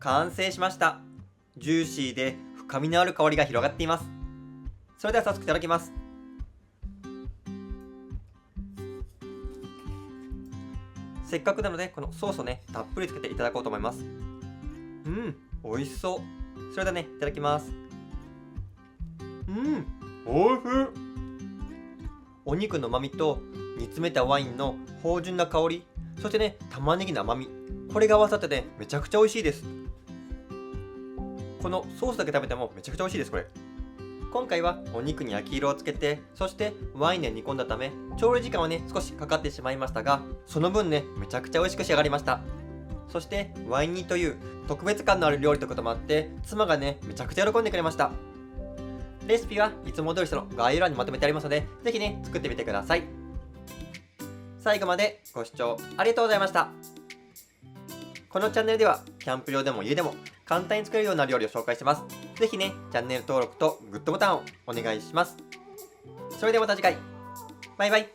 完成しました。ジューシーで深みのある香りが広がっています。それでは早速いただきます。せっかくなのでこのソースをねたっぷりつけていただこうと思います。美味しそう。それではねいただきます。おいしい。お肉の旨味と煮詰めたワインの芳醇な香り、そしてね玉ねぎの甘み、これが合わさってねめちゃくちゃ美味しいです。このソースだけ食べてもめちゃくちゃ美味しいです。これ今回はお肉に焼き色をつけて、そしてワインで煮込んだため調理時間はね少しかかってしまいましたが、その分ねめちゃくちゃ美味しく仕上がりました。そしてワイン煮という特別感のある料理ということもあって、妻がねめちゃくちゃ喜んでくれました。レシピはいつも通りその概要欄にまとめてありますので、ぜひね作ってみてください。最後までご視聴ありがとうございました。このチャンネルではキャンプ場でも家でも簡単に作れるような料理を紹介してます。ぜひねチャンネル登録とグッドボタンをお願いします。それではまた次回。バイバイ。